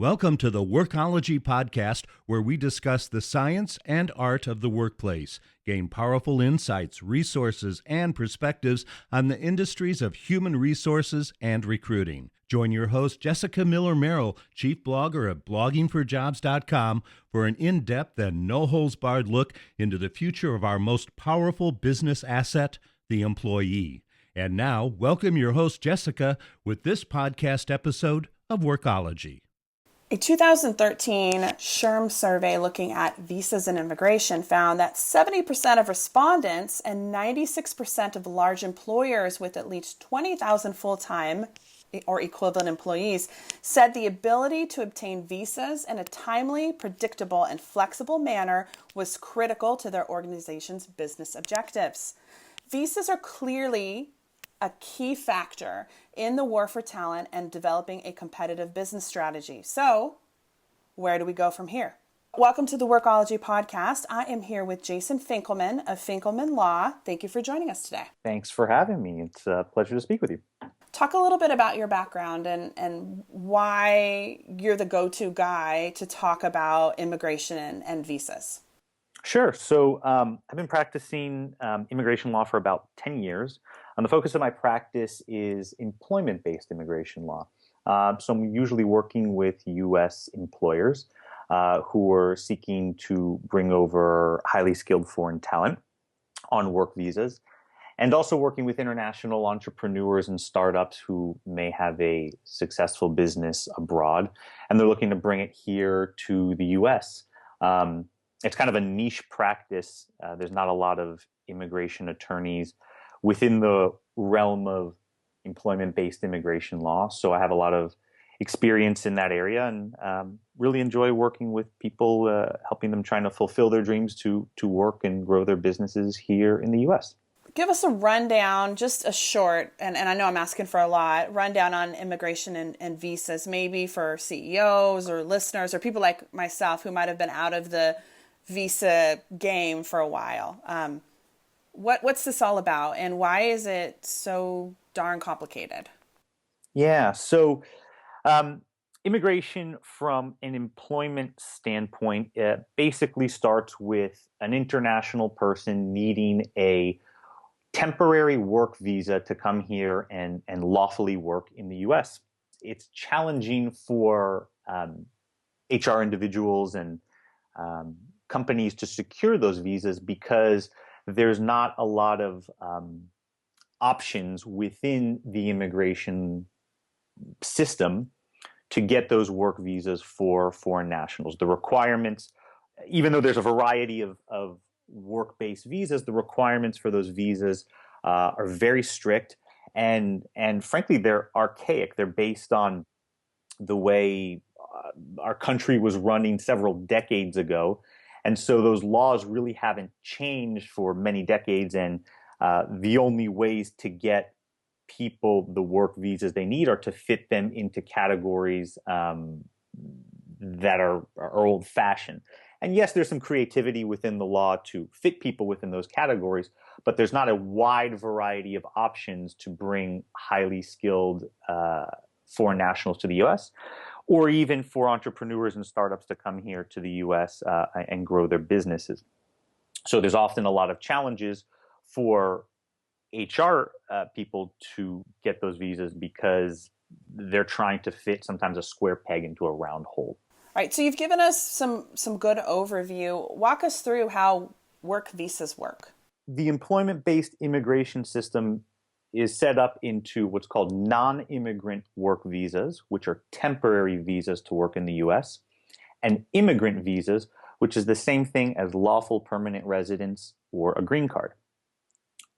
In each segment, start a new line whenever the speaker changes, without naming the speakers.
Welcome to the Workology podcast, where we discuss the science and art of the workplace, gain powerful insights, resources, and perspectives on the industries of human resources and recruiting. Join your host, Jessica Miller-Merrill, chief blogger at Blogging4Jobs.com, for an in-depth and no-holds-barred look into the future of our most powerful business asset, the employee. And now, welcome your host, Jessica, with this podcast episode of Workology.
A 2013 SHRM survey looking at visas and immigration found that 70% of respondents and 96% of large employers with at least 20,000 full-time or equivalent employees said the ability to obtain visas in a timely, predictable, and flexible manner was critical to their organization's business objectives. Visas are clearly a key factor in the war for talent and developing a competitive business strategy. So, where do we go from here? Welcome to the Workology podcast. I am here with Jason Finkelman of Finkelman Law. Thank you for joining us today.
Thanks for having me. It's a pleasure to speak with you.
Talk a little bit about your background and why you're the go-to guy to talk about immigration and visas.
Sure. So I've been practicing immigration law for about 10 years. And the focus of my practice is employment-based immigration law. So I'm usually working with U.S. employers who are seeking to bring over highly skilled foreign talent on work visas, and also working with international entrepreneurs and startups who may have a successful business abroad, and they're looking to bring it here to the U.S. It's kind of a niche practice. There's not a lot of immigration attorneys within the realm of employment-based immigration law. So I have a lot of experience in that area and really enjoy working with people, helping them trying to fulfill their dreams to work and grow their businesses here in the U.S.
Give us a rundown, just a short, and I know I'm asking for a lot, rundown on immigration and visas, maybe for CEOs or listeners or people like myself who might have been out of the visa game for a while. What's this all about, and why is it so darn complicated?
Yeah, so immigration from an employment standpoint basically starts with an international person needing a temporary work visa to come here and lawfully work in the U.S. It's challenging for HR individuals and companies to secure those visas because there's not a lot of options within the immigration system to get those work visas for foreign nationals. The requirements, even though there's a variety of work-based visas, the requirements for those visas are very strict, and frankly, they're archaic. They're based on the way our country was running several decades ago. And so those laws really haven't changed for many decades, and the only ways to get people the work visas they need are to fit them into categories that are old-fashioned. And yes, there's some creativity within the law to fit people within those categories, but there's not a wide variety of options to bring highly skilled foreign nationals to the U.S., or even for entrepreneurs and startups to come here to the U.S. And grow their businesses. So there's often a lot of challenges for HR people to get those visas because they're trying to fit sometimes a square peg into a round hole.
All right, so you've given us some good overview. Walk us through how work visas work.
The employment-based immigration system is set up into what's called non-immigrant work visas, which are temporary visas to work in the U.S., and immigrant visas, which is the same thing as lawful permanent residence or a green card.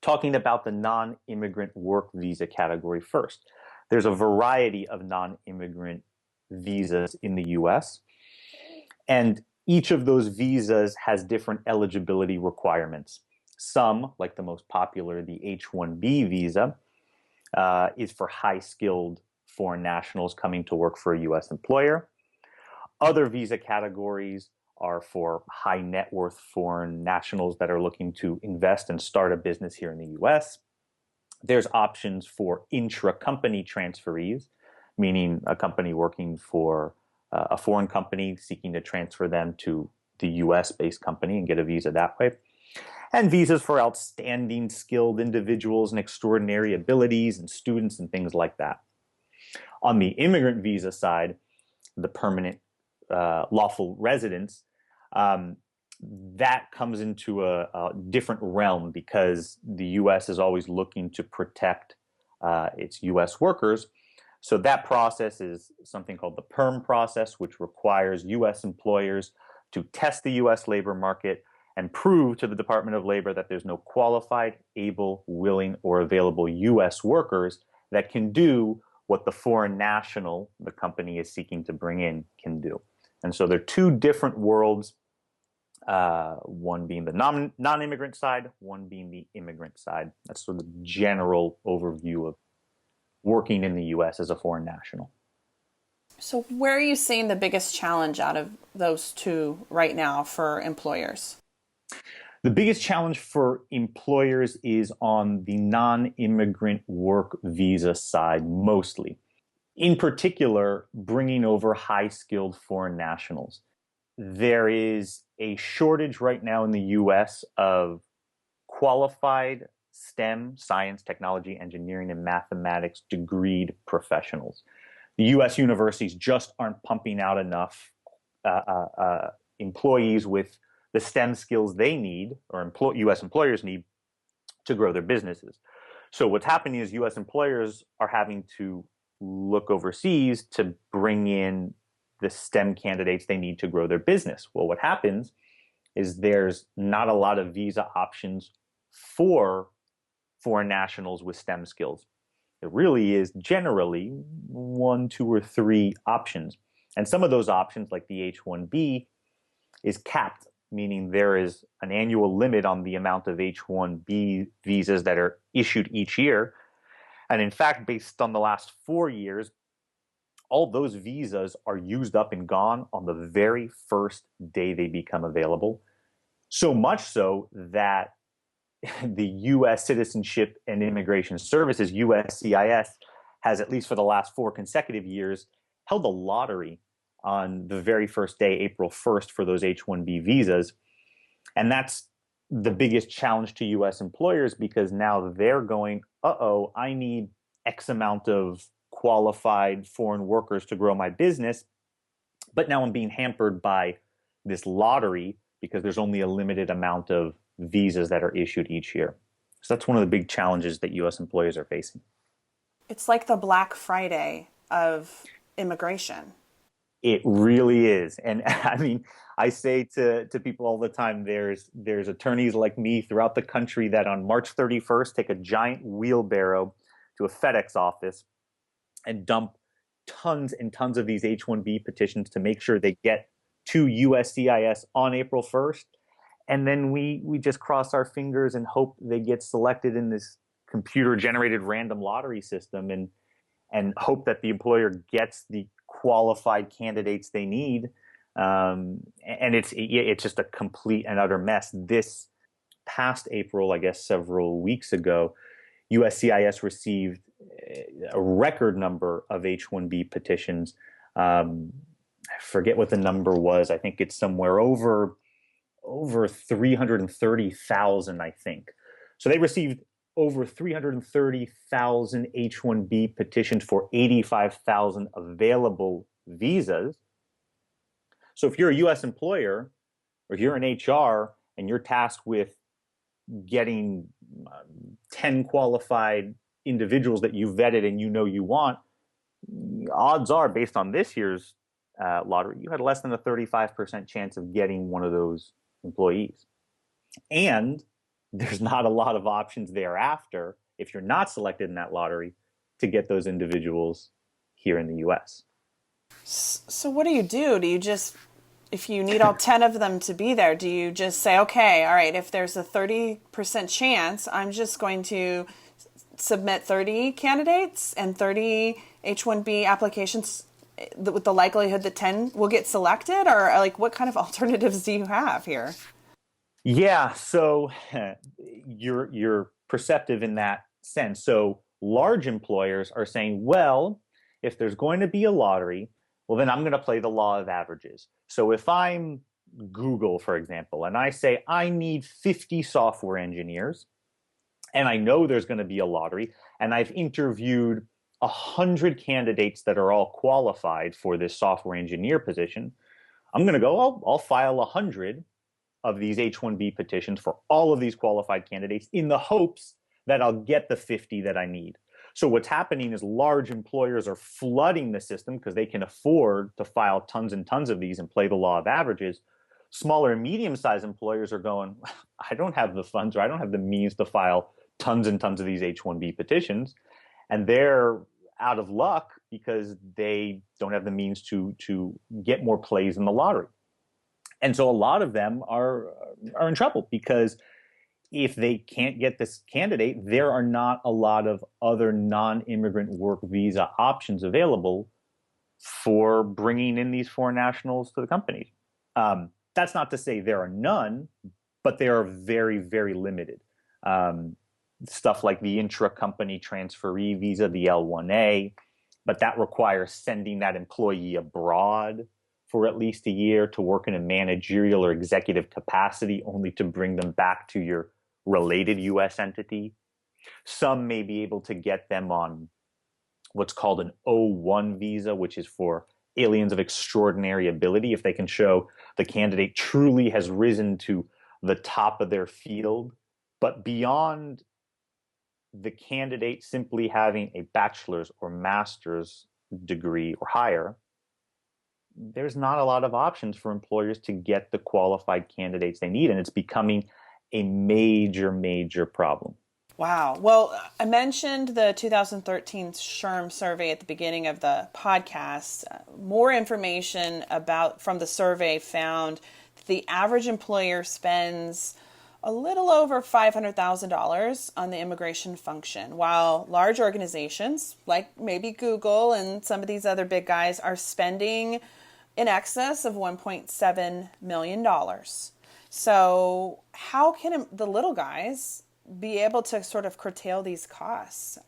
Talking about the non-immigrant work visa category first, there's a variety of non-immigrant visas in the U.S., and each of those visas has different eligibility requirements. Some, like the most popular, the H1B visa, is for high-skilled foreign nationals coming to work for a U.S. employer. Other visa categories are for high net worth foreign nationals that are looking to invest and start a business here in the U.S. There's options for intra-company transferees, meaning a company working for a foreign company seeking to transfer them to the US-based company and get a visa that way. And visas for outstanding skilled individuals and extraordinary abilities and students and things like that. On the immigrant visa side, the permanent lawful residents, that comes into a different realm because the U.S. is always looking to protect its U.S. workers. So that process is something called the PERM process, which requires U.S. employers to test the U.S. labor market and prove to the Department of Labor that there's no qualified, able, willing, or available U.S. workers that can do what the foreign national the company is seeking to bring in can do. And so they're two different worlds, one being the non-immigrant side, one being the immigrant side. That's sort of the general overview of working in the U.S. as a foreign national.
So where are you seeing the biggest challenge out of those two right now for employers?
The biggest challenge for employers is on the non-immigrant work visa side mostly. In particular, bringing over high-skilled foreign nationals. There is a shortage right now in the U.S. of qualified STEM, science, technology, engineering, and mathematics degreed professionals. The U.S. universities just aren't pumping out enough employees with the STEM skills they need, or U.S. employers need, to grow their businesses. So what's happening is U.S. employers are having to look overseas to bring in the STEM candidates they need to grow their business. Well, what happens is there's not a lot of visa options for foreign nationals with STEM skills. It really is generally 1, 2, or 3 options. And some of those options, like the H1B, is capped, meaning there is an annual limit on the amount of H1B visas that are issued each year. And in fact, based on the last 4 years, all those visas are used up and gone on the very first day they become available. So much so that the U.S. Citizenship and Immigration Services, USCIS, has, at least for the last 4 consecutive years, held a lottery on the very first day, April 1st, for those H-1B visas. And that's the biggest challenge to U.S. employers, because now they're going, uh-oh, I need X amount of qualified foreign workers to grow my business, but now I'm being hampered by this lottery because there's only a limited amount of visas that are issued each year. So that's one of the big challenges that U.S. employers are facing.
It's like the Black Friday of immigration.
It really is. And I mean, I say to people all the time, there's attorneys like me throughout the country that on March 31st take a giant wheelbarrow to a FedEx office and dump tons and tons of these H-1B petitions to make sure they get to USCIS on April 1st. And then we just cross our fingers and hope they get selected in this computer-generated random lottery system, and hope that the employer gets the qualified candidates they need. And it's just a complete and utter mess. This past April, I guess several weeks ago, USCIS received a record number of H-1B petitions. I forget what the number was. I think it's somewhere over 330,000, I think. So they received over 330,000 H-1B petitions for 85,000 available visas. So if you're a U.S. employer, or if you're an HR and you're tasked with getting 10 qualified individuals that you vetted and you know you want, odds are, based on this year's lottery, you had less than a 35% chance of getting one of those employees. And there's not a lot of options thereafter, if you're not selected in that lottery, to get those individuals here in the U.S.
So what do? Do you just, if you need all 10 of them to be there, do you just say, okay, all right, if there's a 30% chance, I'm just going to submit 30 candidates and 30 H-1B applications with the likelihood that 10 will get selected? Or like, what kind of alternatives do you have here?
Yeah, so you're perceptive in that sense. So large employers are saying, well, if there's going to be a lottery, Well, then I'm going to play the law of averages. So if I'm Google, for example, and I say I need 50 software engineers, and I know there's going to be a lottery, and I've interviewed 100 candidates that are all qualified for this software engineer position, I'm going to go, I'll file 100 of these H1B petitions for all of these qualified candidates in the hopes that I'll get the 50 that I need. So what's happening is large employers are flooding the system because they can afford to file tons and tons of these and play the law of averages. Smaller and medium-sized employers are going, I don't have the funds or I don't have the means to file tons and tons of these H1B petitions. And they're out of luck because they don't have the means to get more plays in the lottery. And so a lot of them are in trouble because if they can't get this candidate, there are not a lot of other non-immigrant work visa options available for bringing in these foreign nationals to the company. That's not to say there are none, but they are very, very limited. Stuff like the intra-company transferee visa, the L1A, but that requires sending that employee abroad for at least a year to work in a managerial or executive capacity, only to bring them back to your related U.S. entity. Some may be able to get them on what's called an O1 visa, which is for aliens of extraordinary ability, if they can show the candidate truly has risen to the top of their field. But beyond the candidate simply having a bachelor's or master's degree or higher, there's not a lot of options for employers to get the qualified candidates they need. And it's becoming a major, major problem.
Wow. Well, I mentioned the 2013 SHRM survey at the beginning of the podcast. More information from the survey found that the average employer spends a little over $500,000 on the immigration function, while large organizations like maybe Google and some of these other big guys are spending in excess of $1.7 million. So how can the little guys be able to sort of curtail these costs?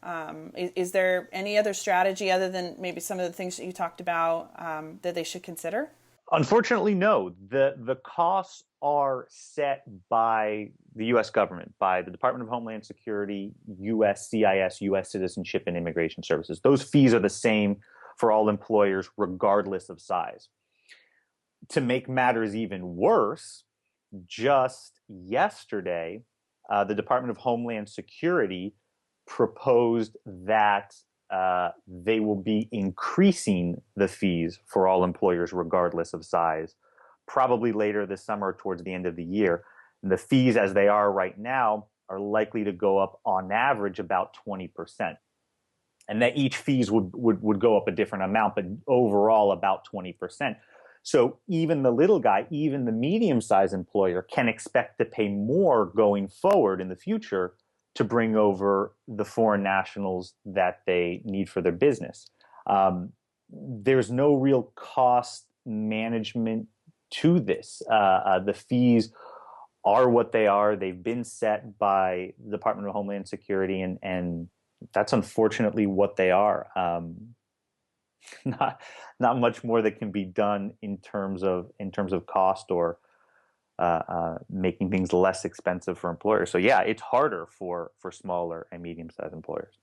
Is there any other strategy other than maybe some of the things that you talked about that they should consider?
Unfortunately, no. The costs are set by the U.S. government, by the Department of Homeland Security, USCIS, U.S. Citizenship and Immigration Services. Those fees are the same for all employers, regardless of size. To make matters even worse, just yesterday, the Department of Homeland Security proposed that they will be increasing the fees for all employers, regardless of size, probably later this summer, towards the end of the year. And the fees, as they are right now, are likely to go up on average about 20%. And that each fees would go up a different amount, but overall about 20%. So even the little guy, even the medium-sized employer can expect to pay more going forward in the future to bring over the foreign nationals that they need for their business. There's no real cost management to this. The fees are what they are. They've been set by the Department of Homeland Security, and that's unfortunately what they are. Not much more that can be done in terms of cost or making things less expensive for employers. So yeah, it's harder for smaller and medium-sized employers.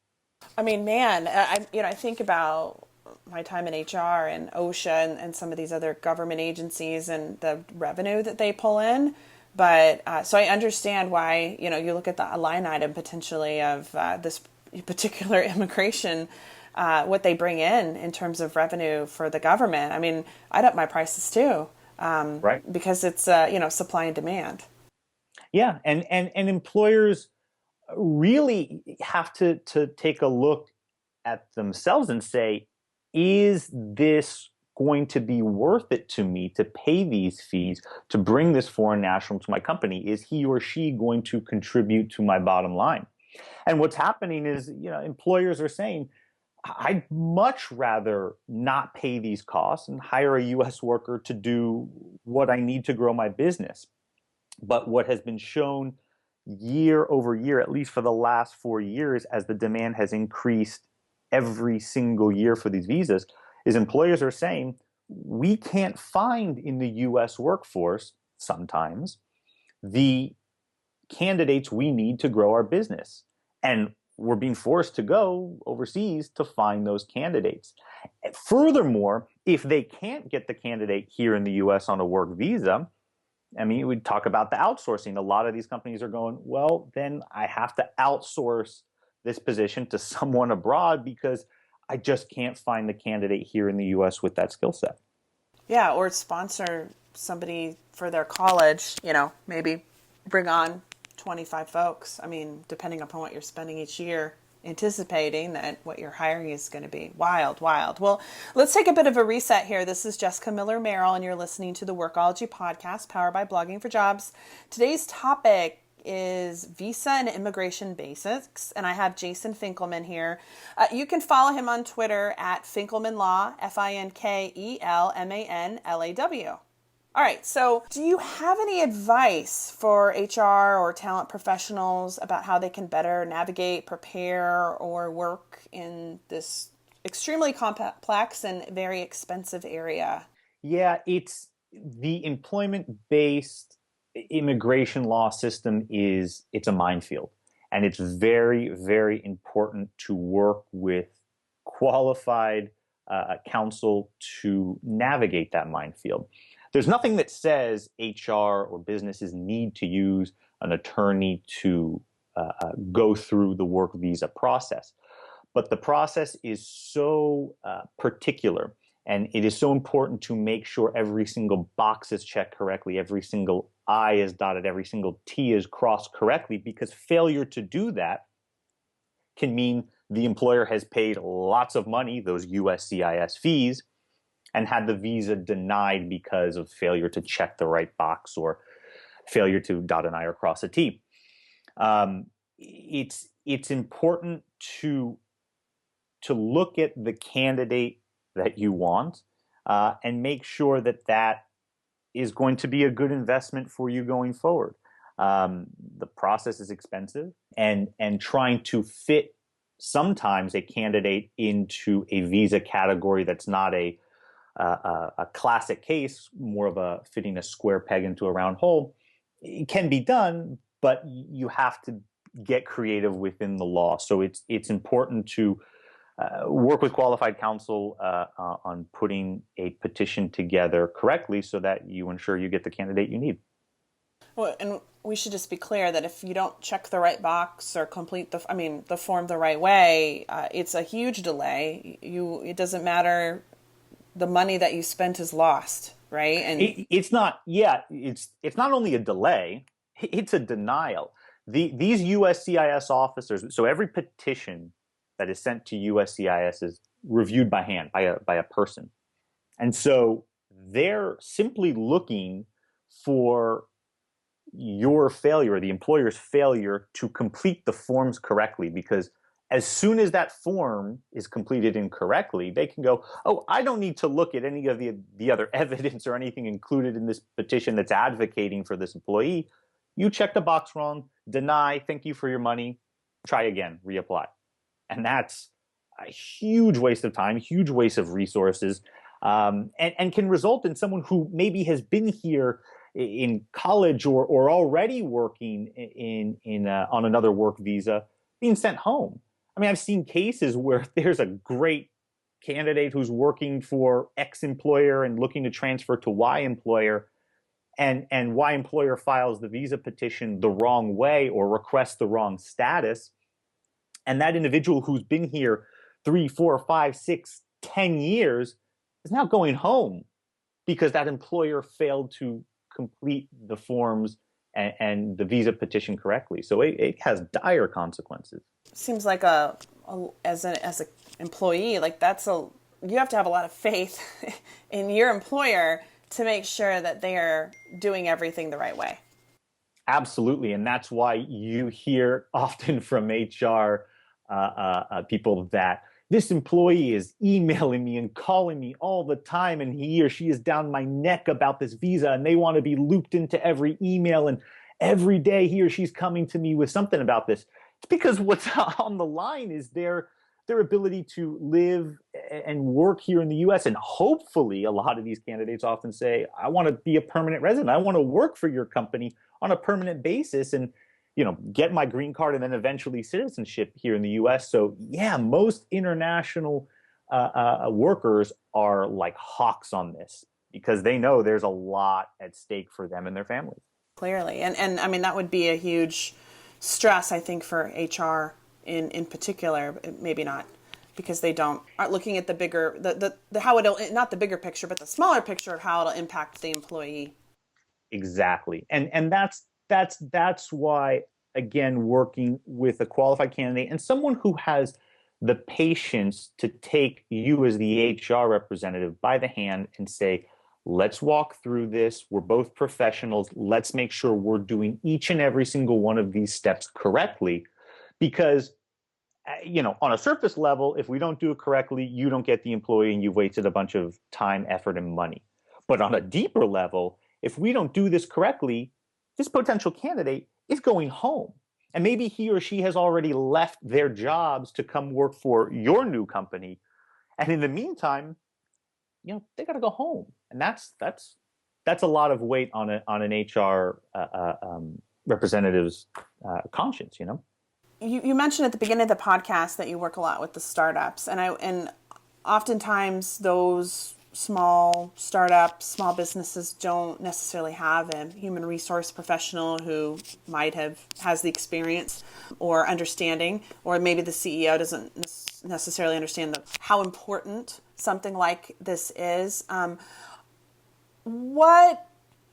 I mean, man, I think about my time in HR and OSHA and some of these other government agencies and the revenue that they pull in. But so I understand why, you look at the line item potentially of this particular immigration, what they bring in terms of revenue for the government. I mean, I'd up my prices too,
right?
Because it's supply and demand.
Yeah, and employers really have to take a look at themselves and say, is this going to be worth it to me to pay these fees to bring this foreign national to my company? Is he or she going to contribute to my bottom line? And what's happening is, employers are saying, I'd much rather not pay these costs and hire a U.S. worker to do what I need to grow my business. But what has been shown year over year, at least for the last 4 years, as the demand has increased every single year for these visas, is employers are saying, we can't find in the US workforce sometimes the candidates we need to grow our business. And we're being forced to go overseas to find those candidates. Furthermore, if they can't get the candidate here in the US on a work visa, I mean, we talk about the outsourcing. A lot of these companies are going, well, then I have to outsource this position to someone abroad because I just can't find the candidate here in the US with that skill set.
Yeah, or sponsor somebody for their college, maybe bring on 25 folks. I mean, depending upon what you're spending each year, anticipating that what you're hiring is going to be wild. Well, let's take a bit of a reset here. This is Jessica Miller-Merrill, and you're listening to the Workology podcast powered by Blogging4Jobs. Today's topic is visa and immigration basics, and I have Jason Finkelman here. You can follow him on Twitter at Finkelman Law, Finkelmanlaw. All right, so do you have any advice for HR or talent professionals about how they can better navigate, prepare, or work in this extremely complex and very expensive area?
Yeah, it's the employment-based immigration law system it's a minefield. And it's very, very important to work with qualified counsel to navigate that minefield. There's nothing that says HR or businesses need to use an attorney to go through the work visa process. But the process is so particular, and it is so important to make sure every single box is checked correctly, every single I is dotted, every single T is crossed correctly, because failure to do that can mean the employer has paid lots of money, those USCIS fees, and had the visa denied because of failure to check the right box or failure to dot an I or cross a T. It's important to look at the candidate that you want and make sure that is going to be a good investment for you going forward. The process is expensive, and trying to fit sometimes a candidate into a visa category that's not a classic case, more of a fitting a square peg into a round hole. It can be done, but you have to get creative within the law. So it's important to work with qualified counsel on putting a petition together correctly so that you ensure you get the candidate you need.
Well, and we should just be clear that if you don't check the right box or complete the form the right way, it's a huge delay. It doesn't matter. The money that you spent is lost, right? And
it's not only a delay, it's a denial. These USCIS officers, so every petition that is sent to USCIS is reviewed by hand, by a person. And so they're simply looking for your failure, the employer's failure to complete the forms correctly, because as soon as that form is completed incorrectly, they can go, oh, I don't need to look at any of the other evidence or anything included in this petition that's advocating for this employee. You checked the box wrong, deny, thank you for your money, try again, reapply. And that's a huge waste of time, huge waste of resources, and can result in someone who maybe has been here in college or already working on another work visa being sent home. I mean, I've seen cases where there's a great candidate who's working for X employer and looking to transfer to Y employer, and Y employer files the visa petition the wrong way or requests the wrong status. And that individual who's been here 3, 4, 5, 6, 10 years is now going home because that employer failed to complete the forms and the visa petition correctly. So it has dire consequences.
Seems like as an employee, like you have to have a lot of faith in your employer to make sure that they are doing everything the right way.
Absolutely, and that's why you hear often from HR people that this employee is emailing me and calling me all the time, and he or she is down my neck about this visa, and they want to be looped into every email, and every day he or she's coming to me with something about this. It's because what's on the line is their their ability to live and work here in the US. And hopefully, a lot of these candidates often say, I want to be a permanent resident. I want to work for your company on a permanent basis and, get my green card and then eventually citizenship here in the US. So yeah, most international workers are like hawks on this because they know there's a lot at stake for them and their families.
Clearly. And I mean, that would be a huge stress, I think, for HR in particular, maybe not because they aren't looking at the bigger, the how it'll, not the bigger picture, but the smaller picture of how it'll impact the employee.
Exactly. And that's why, again, working with a qualified candidate and someone who has the patience to take you as the HR representative by the hand and say, let's walk through this. We're both professionals. Let's make sure we're doing each and every single one of these steps correctly. Because, on a surface level, if we don't do it correctly, you don't get the employee and you've wasted a bunch of time, effort, and money. But on a deeper level, if we don't do this correctly, this potential candidate is going home. And maybe he or she has already left their jobs to come work for your new company. And in the meantime, they got to go home. And that's a lot of weight on an HR representative's conscience,
You mentioned at the beginning of the podcast that you work a lot with the startups, and oftentimes those small startups, small businesses don't necessarily have a human resource professional who has the experience or understanding, or maybe the CEO doesn't necessarily understand how important something like this is. What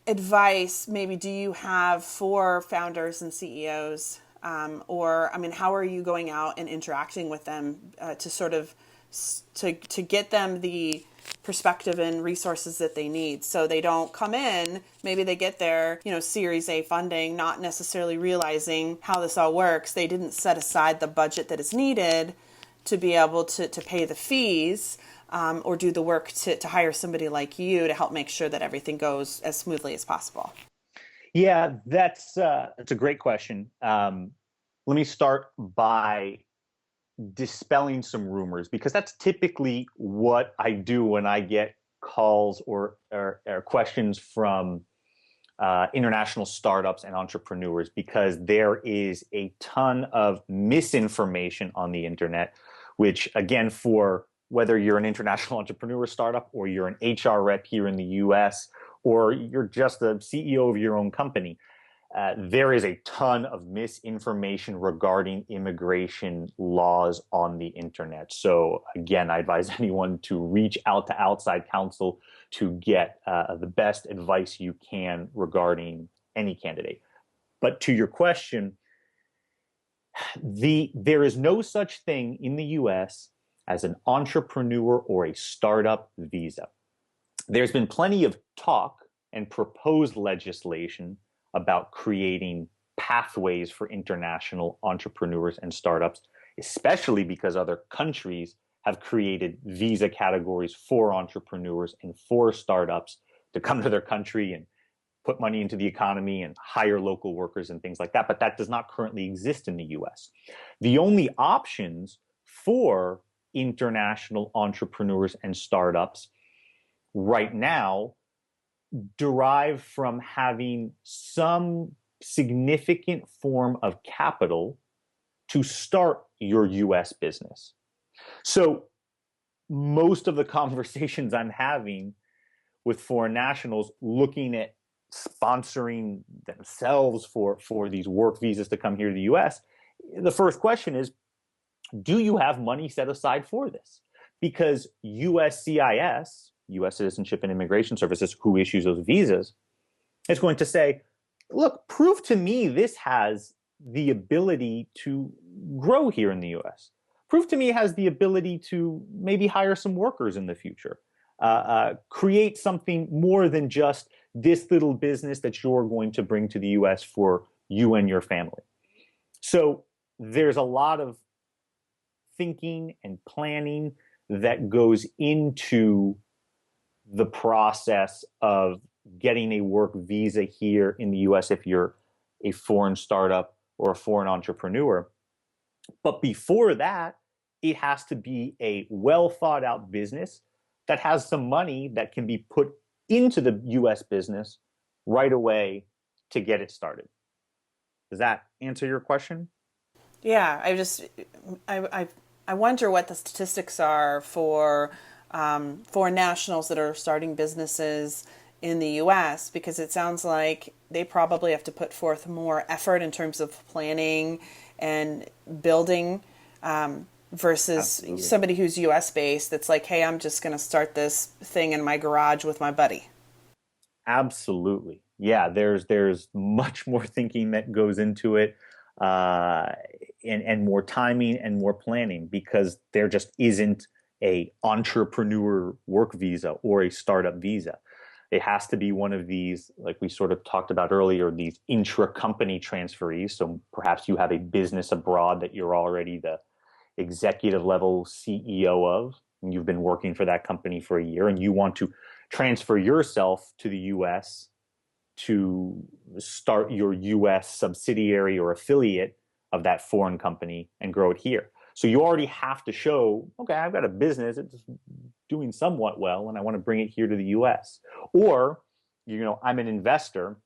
advice maybe do you have for founders and CEOs? How are you going out and interacting with them to sort of to get them the perspective and resources that they need, so they don't come in, maybe they get their Series A funding, not necessarily realizing how this all works. They didn't set aside the budget that is needed to be able to pay the fees or do the work to hire somebody like you to help make sure that everything goes as smoothly as possible.
Yeah, that's a great question. Let me start by dispelling some rumors, because that's typically what I do when I get calls or questions from international startups and entrepreneurs, because there is a ton of misinformation on the internet, which, again, for whether you're an international entrepreneur startup or you're an HR rep here in the US or you're just a CEO of your own company, there is a ton of misinformation regarding immigration laws on the internet. So again, I advise anyone to reach out to outside counsel to get the best advice you can regarding any candidate. But to your question, there is no such thing in the US as an entrepreneur or a startup visa. There's been plenty of talk and proposed legislation about creating pathways for international entrepreneurs and startups, especially because other countries have created visa categories for entrepreneurs and for startups to come to their country and put money into the economy and hire local workers and things like that. But that does not currently exist in the US. The only options for international entrepreneurs and startups right now derive from having some significant form of capital to start your US business. So most of the conversations I'm having with foreign nationals looking at sponsoring themselves for these work visas to come here to the US, the first question is, do you have money set aside for this? Because USCIS, U.S. Citizenship and Immigration Services, who issues those visas, is going to say, look, prove to me this has the ability to grow here in the U.S. Prove to me it has the ability to maybe hire some workers in the future. Create something more than just this little business that you're going to bring to the U.S. for you and your family. So there's a lot of thinking and planning that goes into the process of getting a work visa here in the US if you're a foreign startup or a foreign entrepreneur. But before that, it has to be a well thought out business that has some money that can be put into the US business right away to get it started. Does that answer your question?
Yeah, I wonder what the statistics are for foreign nationals that are starting businesses in the U.S. because it sounds like they probably have to put forth more effort in terms of planning and building versus
Absolutely.
somebody who's U.S. based that's like, hey, I'm just going to start this thing in my garage with my buddy.
Absolutely. Yeah, there's much more thinking that goes into it, and more timing and more planning, because there just isn't a entrepreneur work visa or a startup visa. It has to be one of these, like we sort of talked about earlier, these intra-company transferees. So perhaps you have a business abroad that you're already the executive level CEO of, and you've been working for that company for a year, and you want to transfer yourself to the US to start your US subsidiary or affiliate of that foreign company and grow it here. So you already have to show, okay, I've got a business, it's doing somewhat well, and I want to bring it here to the US. Or, I'm an investor,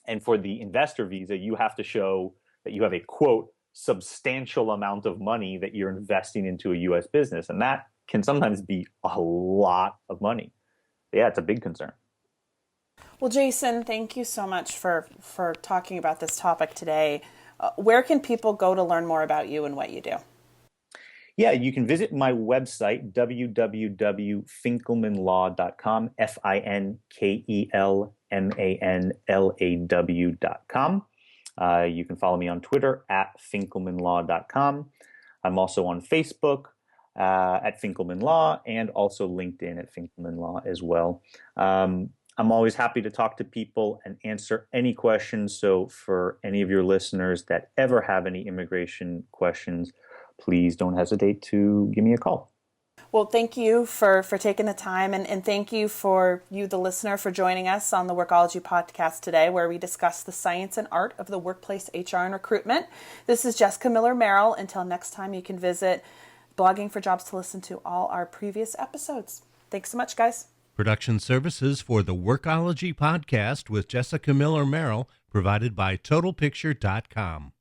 and for the investor visa, you have to show that you have a, quote, substantial amount of money that you're investing into a US business. And that can sometimes be a lot of money. Yeah, it's a big concern.
Well, Jason, thank you so much for talking about this topic today. Where can people go to learn more about you and what you do?
Yeah, you can visit my website, www.finkelmanlaw.com, FINKELMANLAW.com. You can follow me on Twitter at finkelmanlaw.com. I'm also on Facebook at Finkelman Law, and also LinkedIn at Finkelman Law as well. I'm always happy to talk to people and answer any questions. So for any of your listeners that ever have any immigration questions, please don't hesitate to give me a call.
Well, thank you for taking the time, and thank you for you, the listener, for joining us on the Workology podcast today, where we discuss the science and art of the workplace HR and recruitment. This is Jessica Miller-Merrill. Until next time, you can visit Blogging4Jobs to listen to all our previous episodes. Thanks so much, guys.
Production services for the Workology podcast with Jessica Miller-Merrill provided by TotalPicture.com.